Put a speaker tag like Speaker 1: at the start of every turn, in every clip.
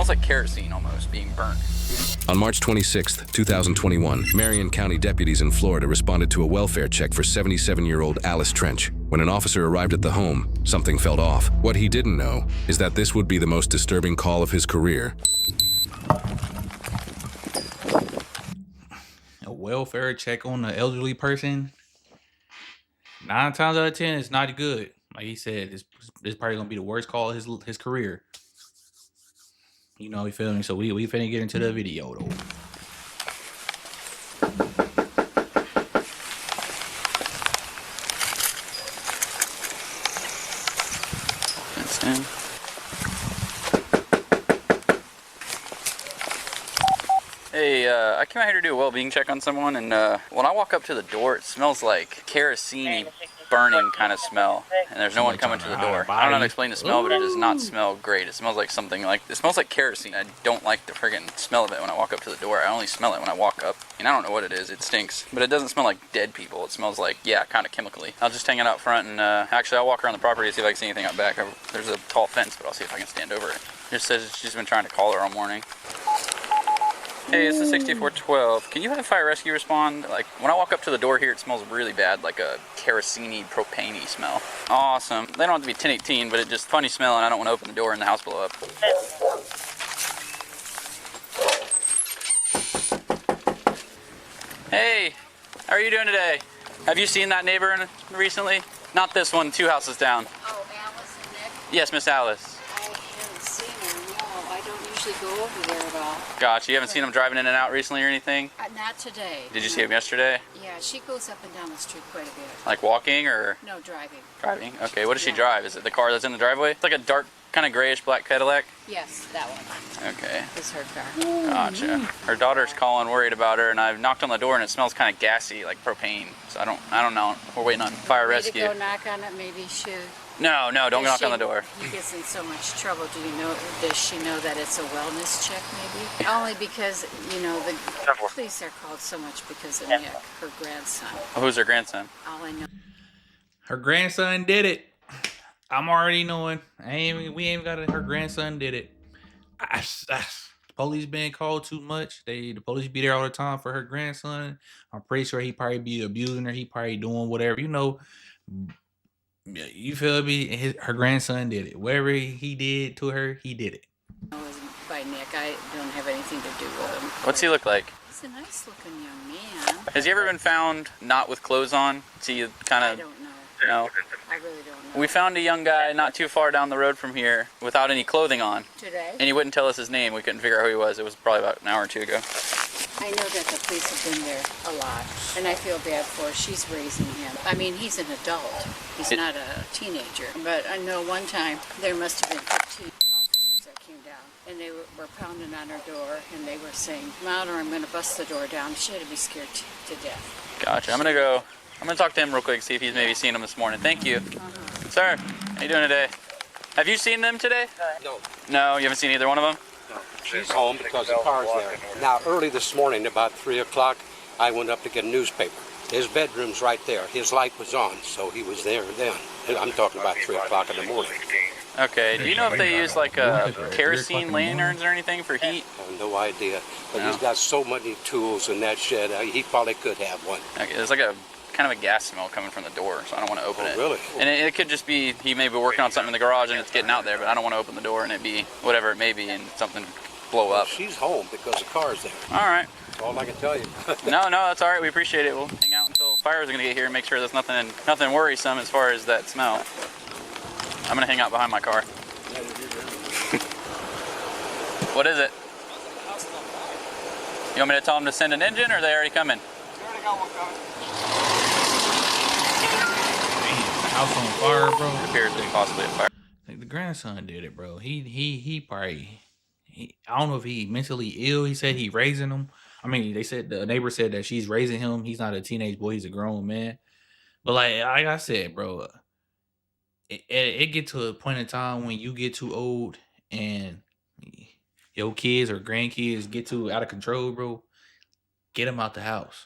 Speaker 1: smells like kerosene almost being burnt.
Speaker 2: On March 26, 2021, Marion County deputies in Florida responded to a welfare check for 77-year-old Alice Trench. When an officer arrived at the home, something felt off. What he didn't know is that this would be the most disturbing call of his career.
Speaker 3: A welfare check on an elderly person, 9 times out of 10, it's not good. Like he said, it's probably gonna be the worst call of his career. You know, you feel me? So we finna get into the video though.
Speaker 1: That's him. Hey, I came out here to do a well-being check on someone, and when I walk up to the door, it smells like kerosene burning kind of smell, and there's no one coming to the door. I don't know how to explain the smell, but it does not smell great. It smells like something like, it smells like kerosene. I don't like the friggin' smell of it when I walk up to the door. I only smell it when I walk up, and I don't know what it is. It stinks, but it doesn't smell like dead people. It smells like, yeah, kind of chemically. I'll just hang it out front, and actually I'll walk around the property to see if I can see anything out back. There's a tall fence, but I'll see if I can stand over it. It just says she's been trying to call her all morning. Hey, it's the 6412. Can you have fire rescue respond? Like, when I walk up to the door here, it smells really bad, like a kerosene, propane-y smell. Awesome. They don't have to be 1018, but it's just funny smell, and I don't want to open the door and the house blow up. Hey, how are you doing today? Have you seen that neighbor recently? Not this one, 2 houses down.
Speaker 4: Oh, Alice and Nick?
Speaker 1: Yes, Miss Alice.
Speaker 4: I haven't seen her, no. I don't usually go over there at all.
Speaker 1: Gotcha. You haven't seen them driving in and out recently or anything?
Speaker 4: Not today.
Speaker 1: Did you see him yesterday?
Speaker 4: Yeah, she goes up and down the street quite a bit.
Speaker 1: Like walking or?
Speaker 4: No, driving.
Speaker 1: Driving? Okay, what does she drive? Is it the car that's in the driveway? It's like a dark, kind of grayish black Cadillac?
Speaker 4: Yes, that one.
Speaker 1: Okay.
Speaker 4: Is her car.
Speaker 1: Gotcha. Her daughter's calling, worried about her, and I've knocked on the door and it smells kind of gassy, like propane. So I don't know. We're waiting on fire rescue.
Speaker 4: Maybe go knock on it, maybe she...
Speaker 1: No, don't knock on the door.
Speaker 4: He gets in so much trouble. Does she know that it's a wellness check, maybe? Only because, you know, the police are called so much because of Nick, her grandson.
Speaker 1: Who's her grandson?
Speaker 4: All I know.
Speaker 3: Her grandson did it. I'm already knowing. We ain't got it. Her grandson did it. Police being called too much. The police be there all the time for her grandson. I'm pretty sure he probably be abusing her. He probably doing whatever. You know, you feel me? Her grandson did it. Whatever he did to her, he did it.
Speaker 4: It wasn't by Nick. I don't have anything to do with him.
Speaker 1: What's he look like?
Speaker 4: He's a nice looking young man.
Speaker 1: Has he ever been found not with clothes on? See, kind
Speaker 4: I
Speaker 1: of.
Speaker 4: don't know.
Speaker 1: No.
Speaker 4: I really don't know.
Speaker 1: We found a young guy not too far down the road from here without any clothing on.
Speaker 4: Today?
Speaker 1: And he wouldn't tell us his name. We couldn't figure out who he was. It was probably about an hour or two ago.
Speaker 4: I know that the police have been there a lot, and I feel bad for her. She's raising him. I mean, he's an adult. He's not a teenager. But I know one time there must have been 15 officers that came down, and they were pounding on her door, and they were saying, "Come out or I'm going to bust the door down." She had to be scared to death.
Speaker 1: Gotcha. I'm gonna talk to him real quick, see if he's maybe seen him this morning. Thank you. Sir, how you doing today? Have you seen them today?
Speaker 5: No.
Speaker 1: No, you haven't seen either one of them?
Speaker 5: No. She's home because the car's there. Now, early this morning, about 3 o'clock, I went up to get a newspaper. His bedroom's right there. His light was on, so he was there then. And I'm talking about 3 o'clock in the morning.
Speaker 1: Okay, do you know if they use like kerosene lanterns or anything for heat?
Speaker 5: I have no idea. But
Speaker 1: No.
Speaker 5: he's got so many tools in that shed, he probably could have one.
Speaker 1: Okay, there's like a kind of a gas smell coming from the door, so I don't want to open it.
Speaker 5: Really?
Speaker 1: And it could just be he may be working on something in the garage and it's getting out there, but I don't want to open the door and it be whatever it may be and something blow up.
Speaker 5: She's home because the car's there.
Speaker 1: All right.
Speaker 5: That's all I can tell you.
Speaker 1: No, that's all right. We appreciate it. We'll hang out until fires are gonna get here and make sure there's nothing worrisome as far as that smell. I'm gonna hang out behind my car. What is it? You want me to tell them to send an engine, or are they already coming?
Speaker 3: House on fire, bro.
Speaker 1: It appears to be possibly a fire.
Speaker 3: Like the grandson did it, bro. He probably. I don't know if he mentally ill. He said he raising him. I mean, they said the neighbor said that she's raising him. He's not a teenage boy. He's a grown man. But like I said, bro, it get to a point in time when you get too old and your kids or grandkids get too out of control, bro. Get them out the house.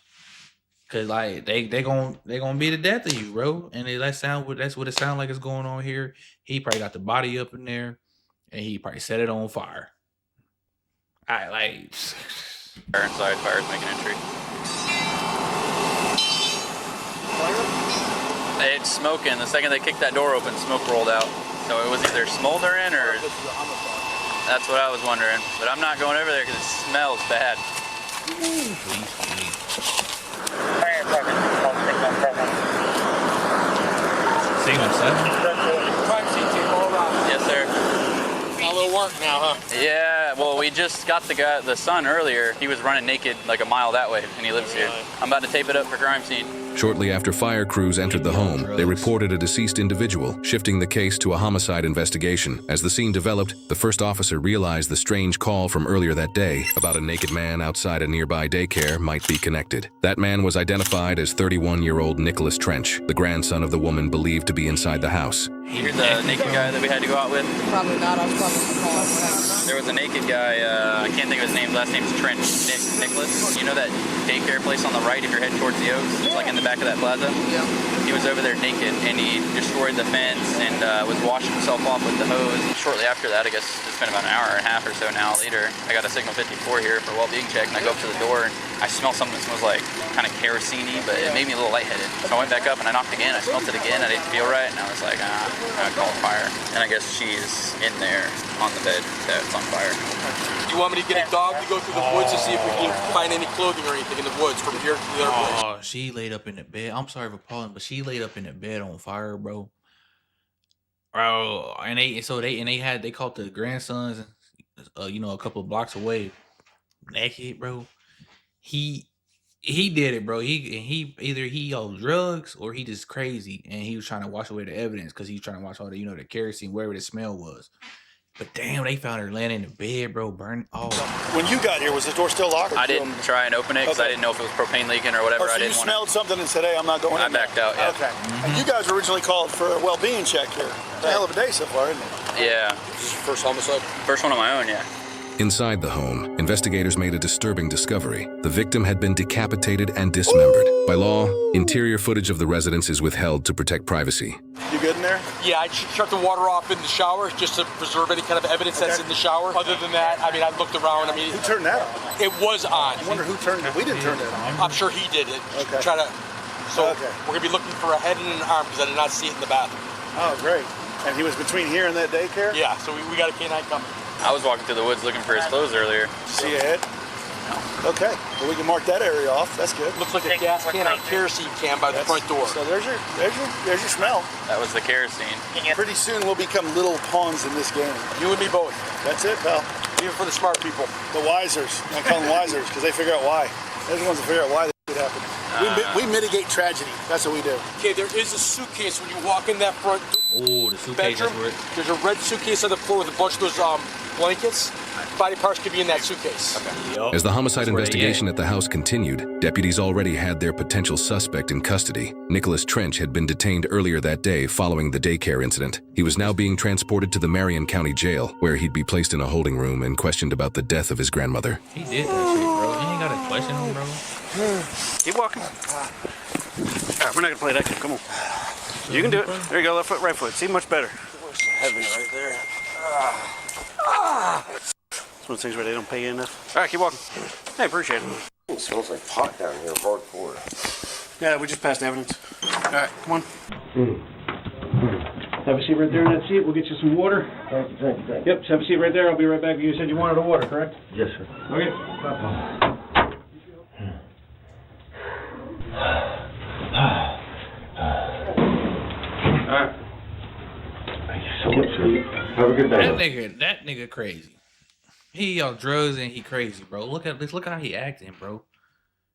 Speaker 3: Cause like they gonna be the death of you, bro. And that's what it sounds like is going on here. He probably got the body up in there, and he probably set it on fire. I like.
Speaker 1: Fire inside, fire's making entry. It's smoking. The second they kicked that door open, smoke rolled out. So it was either smoldering or... That's what I was wondering. But I'm not going over there because it smells bad.
Speaker 3: Segment 7?
Speaker 1: Yes, sir.
Speaker 6: A little work now, huh?
Speaker 1: Yeah, well, we just got the son earlier. He was running naked like a mile that way, and he lives here. I'm about to tape it up for crime scene.
Speaker 2: Shortly after fire crews entered the home, they reported a deceased individual, shifting the case to a homicide investigation. As the scene developed, the first officer realized the strange call from earlier that day about a naked man outside a nearby daycare might be connected. That man was identified as 31-year-old Nicholas Trench, the grandson of the woman believed to be inside the house.
Speaker 1: You're the naked guy that we had to go out with?
Speaker 7: Probably not. I was probably on the call.
Speaker 1: There was a naked guy, I can't think of his name, last name's Trench, Nicholas. You know that daycare place on the right if you're heading towards the Oaks? It's like in the back of that plaza?
Speaker 7: Yeah.
Speaker 1: He was over there naked, and he destroyed the fence and was washing himself off with the hose. Shortly after that, I guess it's been about an hour and a half or so now later, I got a signal 54 here for well-being check, and I go up to the door, and I smell something that smells like kind of kerosene-y, but it made me a little lightheaded. So I went back up, and I knocked again. I smelled it again. I didn't feel right, and I was like, I called fire. And I guess she's in there on the bed that's on fire.
Speaker 6: You want me to get a dog to go through the woods to see if we can find any clothing or anything in the woods from here to the other place?
Speaker 3: Oh, she laid up in the bed. I'm sorry for calling, but she laid up in the bed on fire, bro. Bro, and they caught the grandsons, you know, a couple of blocks away, naked, bro. He did it, bro. He either he on drugs or he just crazy, and he was trying to wash away the evidence because he was trying to wash all the, you know, the kerosene, wherever the smell was. But damn, they found her laying in the bed, bro, burned. Oh,
Speaker 8: When you got here, was the door still locked?
Speaker 1: I didn't try and open it because I didn't know if it was propane leaking or whatever.
Speaker 8: Oh, so
Speaker 1: I
Speaker 8: you
Speaker 1: didn't want
Speaker 8: smelled something and said, hey, I'm not going
Speaker 1: I
Speaker 8: in there.
Speaker 1: backed out, yeah.
Speaker 8: Okay. And you guys were originally called for a well-being check here. It's a hell of a day so far, isn't it?
Speaker 1: Yeah.
Speaker 6: This is your first homicide?
Speaker 1: First one on my own, yeah.
Speaker 2: Inside the home, investigators made a disturbing discovery. The victim had been decapitated and dismembered. By law, interior footage of the residence is withheld to protect privacy.
Speaker 8: You good in there?
Speaker 6: Yeah, I shut the water off in the shower just to preserve any kind of evidence that's in the shower. Other than that, I mean, I looked around. I mean,
Speaker 8: Who turned that on?
Speaker 6: it was on.
Speaker 8: I wonder who turned it. We didn't turn it on.
Speaker 6: I'm sure he did it.
Speaker 8: Okay.
Speaker 6: Try to. So
Speaker 8: Okay.
Speaker 6: we're gonna be looking for a head and an arm because I did not see it in the bathroom.
Speaker 8: Oh, great. And he was between here and that daycare?
Speaker 6: Yeah, so we got a canine coming.
Speaker 1: I was walking through the woods looking for his clothes earlier.
Speaker 8: See a head? Okay. Well, we can mark that area off. That's good.
Speaker 6: Looks like a gas can or kerosene can by the front door.
Speaker 8: So there's your smell.
Speaker 1: That was the kerosene.
Speaker 8: Pretty soon we'll become little pawns in this game.
Speaker 6: You and me both.
Speaker 8: That's it, pal.
Speaker 6: Even for the smart people.
Speaker 8: The wisers. I call them wisers because they figure out why. They're the ones that figure out why this shit happened. We mitigate tragedy. That's what we do.
Speaker 6: Okay, there is a suitcase when you walk in that front
Speaker 3: oh, the suitcase.
Speaker 6: bedroom.
Speaker 3: That's where
Speaker 6: There's a red suitcase on the floor with a bunch of those blankets. Body parts could be in that suitcase.
Speaker 3: Yup.
Speaker 2: As the homicide
Speaker 3: That's where they
Speaker 2: investigation at the house continued, deputies already had their potential suspect in custody. Nicholas Trench had been detained earlier that day following the daycare incident. He was now being transported to the Marion County Jail, where he'd be placed in a holding room and questioned about the death of his grandmother.
Speaker 3: He did that shit, bro. He ain't got a question on, bro.
Speaker 9: Keep walking. All right, we're not gonna play that game. Come on. You can do it. There you go. Left foot, right foot. See, much better.
Speaker 6: Heavy right there.
Speaker 9: It's one of those things where they don't pay you enough. All right, keep walking. Hey, appreciate it.
Speaker 10: It smells like pot down here, hardcore.
Speaker 9: Yeah, we just passed evidence. All right, come on. Have a seat right there in that seat. We'll get you some water.
Speaker 10: Thank you.
Speaker 9: Yep, have a seat right there. I'll be right back. You said you wanted a water, correct?
Speaker 10: Yes, sir.
Speaker 9: Okay. All right.
Speaker 10: Thank you so much, sir. Have a good day.
Speaker 3: That nigga crazy. He on drugs and he crazy, bro. Look how he acting, bro.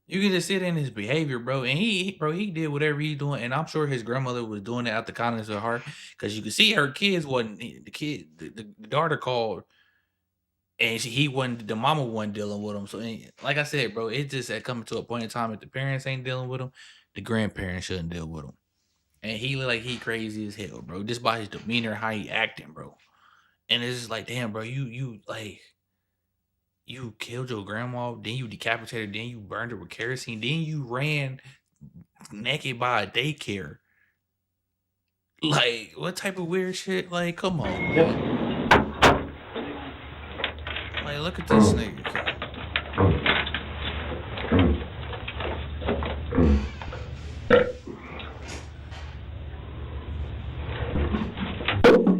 Speaker 3: You can just sit in his behavior, bro. And he did whatever he's doing, and I'm sure his grandmother was doing it out the kindness of her heart, because you can see her kids wasn't the daughter called, and the mama wasn't dealing with him. So, like I said, bro, it just had coming to a point in time if the parents ain't dealing with him, the grandparents shouldn't deal with him. And he look like he crazy as hell, bro. Just by his demeanor, how he acting, bro. And it's just like, damn, bro, you killed your grandma, then you decapitated her, then you burned her with kerosene, then you ran naked by a daycare. Like, what type of weird shit? Like, come on.
Speaker 9: Yep.
Speaker 3: Like, look at this nigga.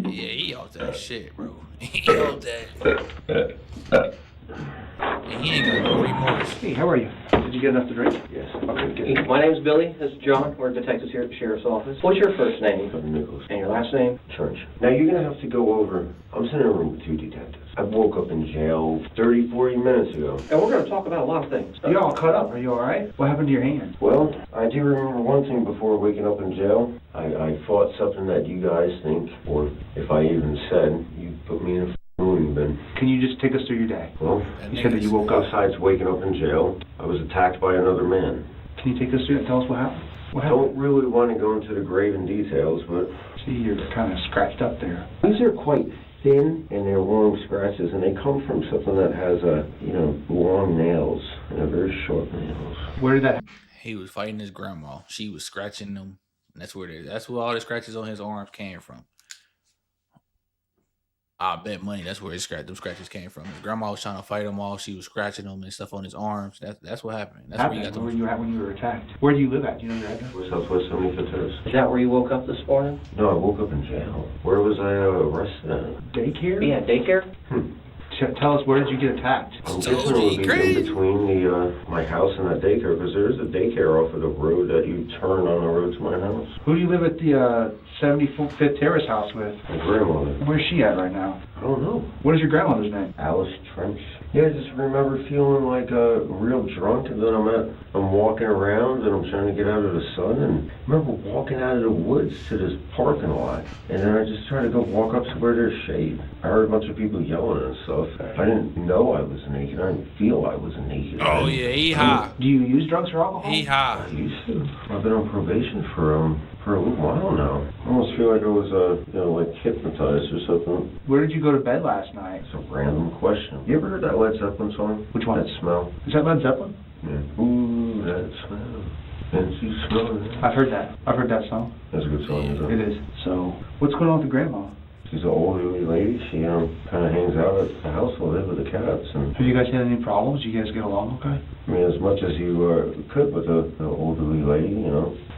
Speaker 3: Yeah, he off that shit, bro. He off that. And he ain't got no remorse.
Speaker 11: Hey, how are you? Did you get enough to drink?
Speaker 12: Yes. Okay, good. My name's Billy. This is John. We're detectives here at the Sheriff's Office. What's your first name?
Speaker 10: Nichols.
Speaker 12: And your last name?
Speaker 10: Church. Now you're gonna have to go over. I'm sitting in a room with 2 detectives. I woke up in jail 30, 40 minutes ago.
Speaker 12: And we're going to talk about a lot of things.
Speaker 11: You all cut up. Are you all right? What happened to your hand?
Speaker 10: Well, I do remember one thing before waking up in jail. I fought something that you guys think, or if I even said, you put me in a loony bin.
Speaker 11: Can you just take us through your day?
Speaker 10: Well,
Speaker 11: You said that you woke up.
Speaker 10: besides waking up in jail, I was attacked by another man.
Speaker 11: Can you take us through and tell us what happened? What
Speaker 10: I
Speaker 11: happened?
Speaker 10: don't really want to go into the graven details, but
Speaker 11: See, you're kind of scratched up there.
Speaker 10: these are quite thin and they're warm scratches, and they come from something that has long nails and very short nails.
Speaker 11: Where did that?
Speaker 3: He was fighting his grandma. She was scratching them. That's where all the scratches on his arms came from. I bet money that's where them scratches came from. His grandma was trying to fight him off. She was scratching him and stuff on his arms. That's what happened. That's where you got
Speaker 11: Where were you at when you were attacked? Where do you live at? Do you know your address?
Speaker 10: Southwest 75th Terrace.
Speaker 12: Is that where you woke up this morning?
Speaker 10: No, I woke up in jail. Where was I arrested at?
Speaker 11: Daycare?
Speaker 12: Yeah, daycare?
Speaker 11: Tell us, where did you get attacked?
Speaker 10: I'm guessing it would be in between my house and that daycare, because there is a daycare off of the road that you turn on the road to my house.
Speaker 11: Who do you live at the 75th Terrace house with?
Speaker 10: My grandmother.
Speaker 11: Where's she at right now?
Speaker 10: I don't know.
Speaker 11: What is your grandmother's name?
Speaker 10: Alice Trench. Yeah, I just remember feeling like real drunk, and then I'm walking around and I'm trying to get out of the sun, and I remember walking out of the woods to this parking lot, and then I just tried to go walk up to where there's shade. I heard a bunch of people yelling and stuff. I didn't know I was naked. I didn't feel I was naked.
Speaker 3: Oh yeah, he high.
Speaker 11: Do you use drugs or alcohol?
Speaker 3: He high.
Speaker 10: I used to. I've been on probation for a little while now. I almost feel like I was like hypnotized or something.
Speaker 11: Where did you go to bed last night?
Speaker 10: It's a random question. You ever heard that Led Zeppelin song?
Speaker 11: Which one?
Speaker 10: That smell.
Speaker 11: Is that Led Zeppelin?
Speaker 10: Yeah. Ooh, that smell. Can't you smell it?
Speaker 11: I've heard that. I've heard that song.
Speaker 10: That's a good song, isn't it?
Speaker 11: It is. So, what's going on with the grandma?
Speaker 10: She's an elderly lady. She kind of hangs out at the house a little bit with the cats. And
Speaker 11: Have you guys had any problems? You guys get along okay?
Speaker 10: I mean, as much as you could with the elderly lady,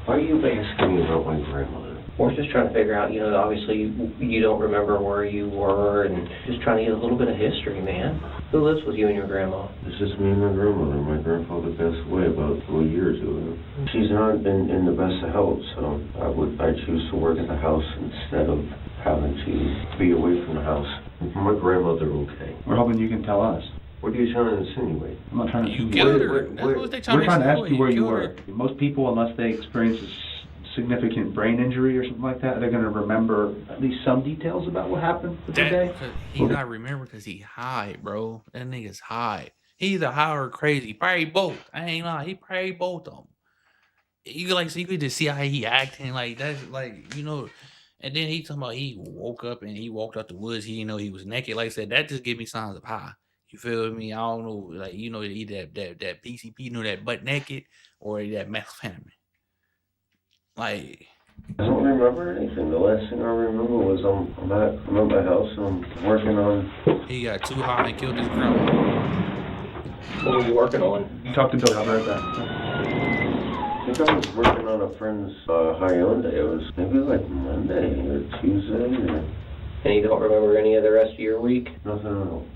Speaker 10: Why are you asking me about my grandmother?
Speaker 12: We're just trying to figure out, obviously you don't remember where you were, and just trying to get a little bit of history, man. Who lives with you and your grandma?
Speaker 10: It's just me and my grandmother. My grandfather passed away about 4 years ago. She's not in the best of health, so I choose to work at the house instead of having to be away from the house. My grandmother, okay.
Speaker 11: We're hoping you can tell us.
Speaker 10: What are you trying to insinuate?
Speaker 11: I'm not trying to
Speaker 3: You killed her. That's what they trying
Speaker 11: We're trying to ask you where you
Speaker 3: killed
Speaker 11: were.
Speaker 3: her.
Speaker 11: Most people, unless they experience a significant brain injury or something like that, they're going to remember at least some details about what happened with the day.
Speaker 3: He not remember because he high, bro. That nigga's high. He's either high or crazy. Probably both. I ain't lying. He probably both of them. You could just see how he acting like that's like, and then he talking about he woke up and he walked out the woods. He didn't know he was naked. Like I said, that just give me signs of high. You feel me? I don't know, like either that PCP, that butt naked or that methamphetamine. Like,
Speaker 10: I don't remember anything. The last thing I remember was I'm at my house and I'm working on.
Speaker 3: He got too high and killed his grandma.
Speaker 12: What were you working on?
Speaker 11: You talked to Bill about that.
Speaker 10: I think I was working on a friend's Hyundai. It was maybe like Monday or Tuesday.
Speaker 12: And you don't remember any of the rest of your week?
Speaker 10: Nothing at all.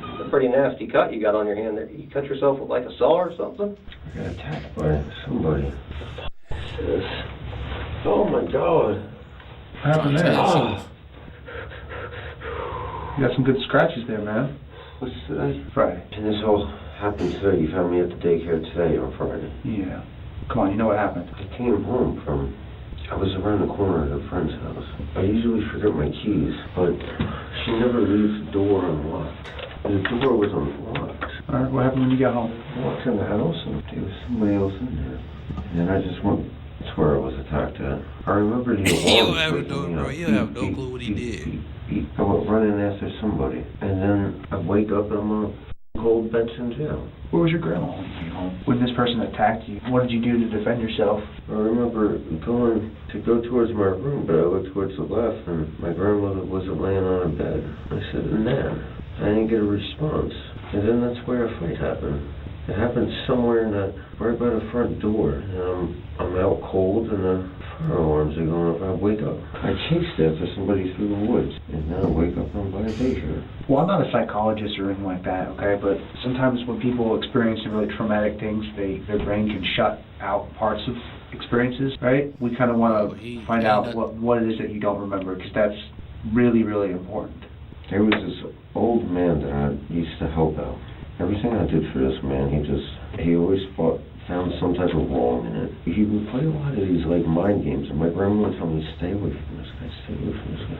Speaker 12: It's a pretty nasty cut you got on your hand there. You cut yourself with like a saw or something?
Speaker 10: I got attacked by somebody. This. Oh my God.
Speaker 11: What happened there?
Speaker 10: Oh.
Speaker 11: You got some good scratches there, man.
Speaker 10: What's today?
Speaker 11: Friday.
Speaker 10: And this all happened today. You found me at the daycare today on Friday.
Speaker 11: Yeah. Come on, you know what happened.
Speaker 10: I came home I was around the corner at a friend's house. I usually forget my keys, but she never leaves the door unlocked. The door was unlocked.
Speaker 11: All right, what happened when you got home?
Speaker 10: I walked in the house and there was somebody else in there. And then I just went, that's where I was attacked at. I remember the alarm.
Speaker 3: You don't have no clue what he did.
Speaker 10: I went running after somebody. And then I wake up and I'm on a cold bench in jail.
Speaker 11: Where was your grandma when you came home? When this person attacked you, what did you do to defend yourself?
Speaker 10: I remember going to go towards my room, but I looked towards the left and my grandmother wasn't laying on a bed. I said, "Man." I didn't get a response. And then that's where a fight happened. It happened somewhere in that, right by the front door. And I'm out cold and the fire alarms are going off. I wake up. I chased after somebody through the woods. And now I wake up and I'm by a daycare.
Speaker 11: Well, I'm not a psychologist or anything like that, okay? But sometimes when people experience some really traumatic things, their brain can shut out parts of experiences, right? We kind of want to find out what it is that you don't remember, because that's really, really important.
Speaker 10: There was this old man that I used to help out. Everything I did for this man, he always found some type of wrong in it. He would play a lot of these like mind games, and my grandma would tell me, stay away from this guy, stay away from this guy.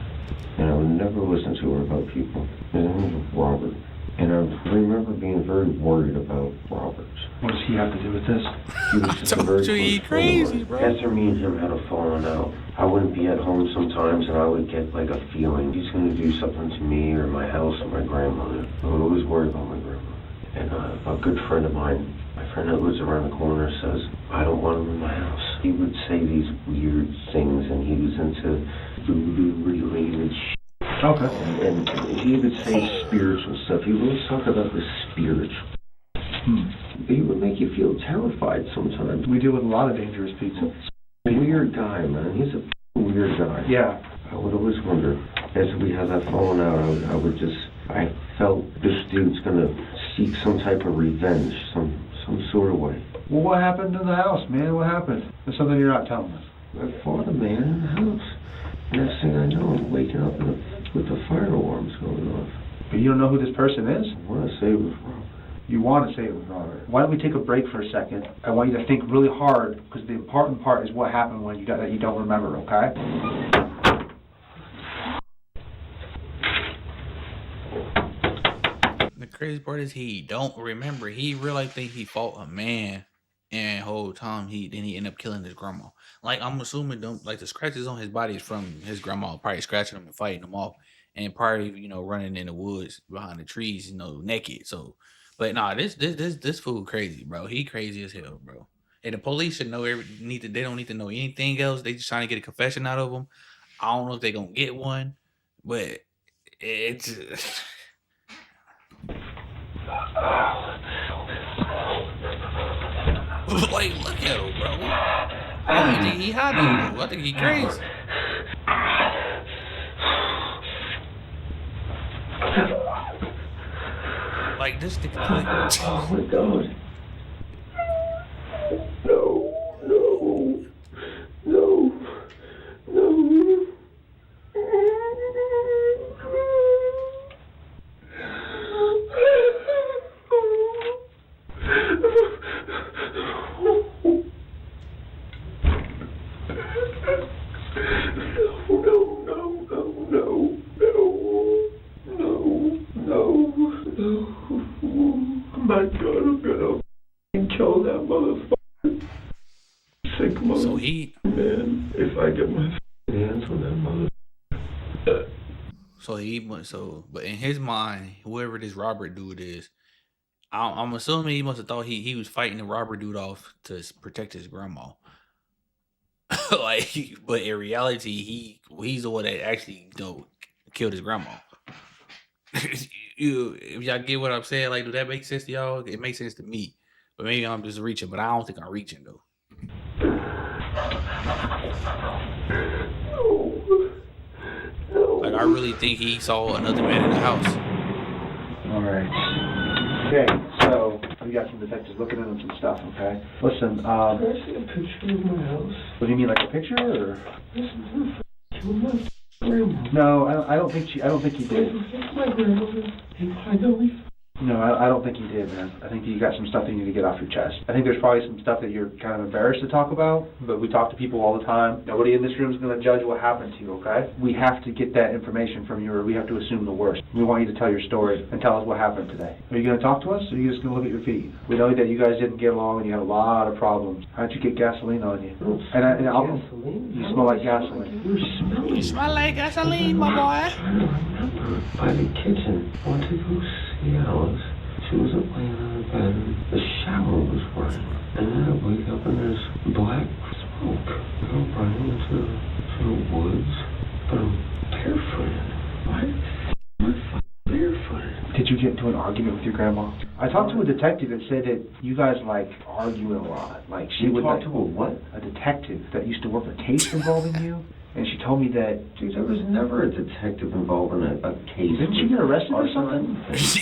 Speaker 10: And I would never listen to her about people. His name was Robert. And I remember being very worried about Robert.
Speaker 11: What does he have to do with this?
Speaker 10: He was just a very crazy, bro. After me and him had a falling out, I wouldn't be at home sometimes, and I would get like a feeling he's going to do something to me or my house or my grandmother. I would always worry about my grandmother. And a good friend of mine, my friend that lives around the corner, says, I don't want him in my house. He would say these weird things, and he was into voodoo-related shit.
Speaker 11: Okay.
Speaker 10: And he would say spiritual stuff. He would always talk about the spiritual. He would make you feel terrified sometimes.
Speaker 11: We deal with a lot of dangerous people.
Speaker 10: Weird guy, man. He's a weird guy.
Speaker 11: Yeah.
Speaker 10: I would always wonder, as we had that falling out, I felt this dude's gonna seek some type of revenge, some sort of way.
Speaker 11: Well, what happened in the house, man? What happened? There's something you're not telling us.
Speaker 10: I fought a man in the house. Next thing I know, I'm waking up with the fire alarms going off.
Speaker 11: But you don't know who this person is?
Speaker 10: I want to say it was Robert.
Speaker 11: You want to say it was Robert. Why don't we take a break for a second? I want you to think really hard, because the important part is what happened when you don't remember, okay?
Speaker 3: The crazy part is he don't remember. He really think he fought a man, and whole time he ended up killing his grandma. Like, I'm assuming the scratches on his body is from his grandma probably scratching him and fighting him off, and probably running in the woods behind the trees, naked. So, but nah, this fool crazy, bro. He crazy as hell, bro. And the police should know they don't need to know anything else. They just trying to get a confession out of him. I don't know if they gonna get one, but it's. Like, look at him, bro. I don't think he hiding, bro. I think he crazy. Like, this nigga.
Speaker 10: Oh my God. No. My God, I'm gonna kill that motherfucker. Sick motherfucker. Man, if I get my hands on that motherfucker.
Speaker 3: But in his mind, whoever this Robert dude is, I'm assuming he must have thought he was fighting the Robert dude off to protect his grandma. But in reality, he's the one that actually killed his grandma. If y'all get what I'm saying, like, do that make sense to y'all? It makes sense to me, but maybe I'm just reaching. But I don't think I'm reaching though. Like, I really think he saw another man in the house.
Speaker 11: All right. Okay, so we got some detectives looking into some stuff. Okay, listen.
Speaker 10: Can I see a picture of my house?
Speaker 11: What do you mean, like a picture, or?
Speaker 10: Grandma.
Speaker 11: No, I don't think he did.
Speaker 10: My grandmother. I know he.
Speaker 11: No, I don't think he did, man. I think you got some stuff that you need to get off your chest. I think there's probably some stuff that you're kind of embarrassed to talk about, but we talk to people all the time. Nobody in this room is going to judge what happened to you, okay? We have to get that information from you, or we have to assume the worst. We want you to tell your story and tell us what happened today. Are you going to talk to us, or are you just going to look at your feet? We know that you guys didn't get along and you had a lot of problems. How'd you get gasoline on you?
Speaker 10: Gasoline?
Speaker 11: You smell like gasoline.
Speaker 3: You smell like gasoline, my boy.
Speaker 10: I remember by the kitchen. Went to go see Alice. She wasn't laying on the bed. The shower was running. And then I wake up and there's black smoke. I'm running into the woods, but I'm barefooted. Why am I barefooted?
Speaker 11: Did you get into an argument with your grandma? I talked to a detective that said that you guys like arguing a lot. Like she would
Speaker 10: talk
Speaker 11: like,
Speaker 10: to a what?
Speaker 11: A detective that used to work a case involving you, and she told me that.
Speaker 10: Dude, there was never a detective involved in a case.
Speaker 11: Didn't you get arrested or something?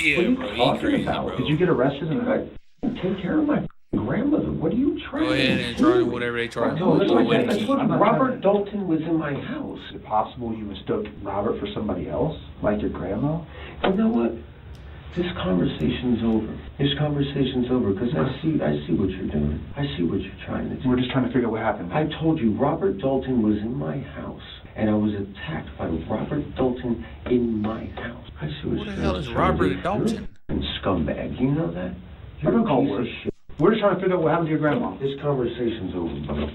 Speaker 3: Yeah,
Speaker 11: what are you talking about?
Speaker 3: bro.
Speaker 11: Did you get arrested?
Speaker 10: Take care of my grandmother. What are you trying
Speaker 3: Go ahead and charge them whatever they charge.
Speaker 10: Robert Dalton was in my house.
Speaker 11: Is it possible you mistook Robert for somebody else, like your grandma?
Speaker 10: You know what? This conversation's over. This conversation's over because I see what you're doing. I see what you're trying to do.
Speaker 11: We're just trying to figure out what happened.
Speaker 10: I told you Robert Dalton was in my house, and I was attacked by Robert Dalton in my house. I see what
Speaker 3: Who the hell is Robert Dalton?
Speaker 10: And scumbag. You know that?
Speaker 11: I don't call worse. We're just trying to figure out what happened to your grandma.
Speaker 10: This conversation's over, bro.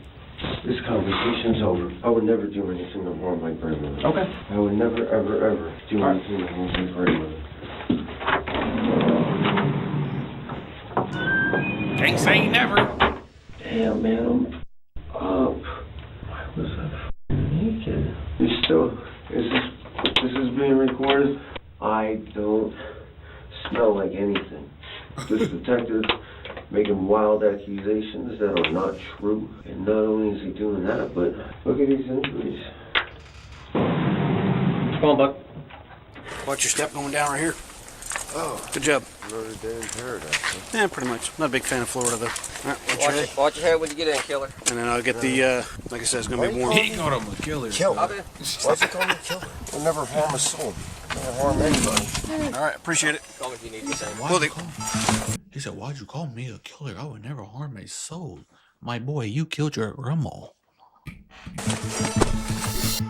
Speaker 10: This conversation's over. I would never do anything to harm my grandmother.
Speaker 11: Okay.
Speaker 10: I would never, ever, ever do anything to harm my grandmother.
Speaker 3: Can't say never.
Speaker 10: Damn, man, I'm up. Why was I naked? This is being recorded. I don't smell like anything. This detective making wild accusations that are not true. And not only is he doing that, but look at these injuries.
Speaker 9: Come on, Buck. Watch your step going down right here.
Speaker 13: Oh.
Speaker 9: Good job.
Speaker 13: Another day in paradise. Huh?
Speaker 9: Yeah, pretty much. Not a big fan of Florida, though. All right,
Speaker 12: Watch your head when you get in, killer.
Speaker 9: And then I'll get the, like I said, it's going to be warm.
Speaker 3: He called him a killer.
Speaker 13: Killer. Why'd you call me killer? I'll never harm a soul. Never harm anybody.
Speaker 9: All right, appreciate it.
Speaker 12: Call me if you need the same.
Speaker 3: He said, why'd you call me a killer? I would never harm a soul. My boy, you killed your grandma.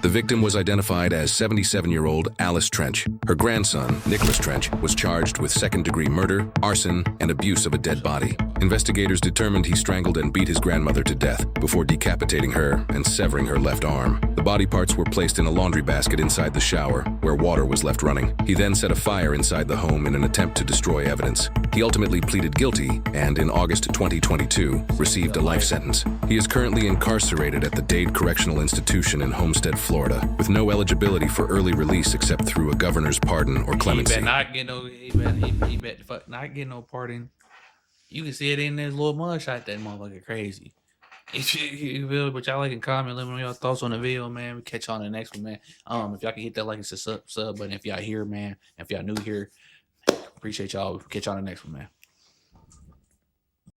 Speaker 2: The victim was identified as 77-year-old Alice Trench. Her grandson, Nicholas Trench, was charged with second-degree murder, arson, and abuse of a dead body. Investigators determined he strangled and beat his grandmother to death before decapitating her and severing her left arm. The body parts were placed in a laundry basket inside the shower, where water was left running. He then set a fire inside the home in an attempt to destroy evidence. He ultimately pleaded guilty and, in August 2022, received a life sentence. He is currently incarcerated at the Dade Correctional Institution in Homestead, Florida, with no eligibility for early release except through a governor's pardon or clemency.
Speaker 3: He bet not get no pardon. You can see it in this little mugshot. That motherfucker crazy. If you feel, but y'all like and comment, let me know your thoughts on the video, man. We catch you on the next one, man. If y'all can hit that like and sub button, if y'all here, man. If y'all new here, appreciate y'all. Catch you on the next one, man.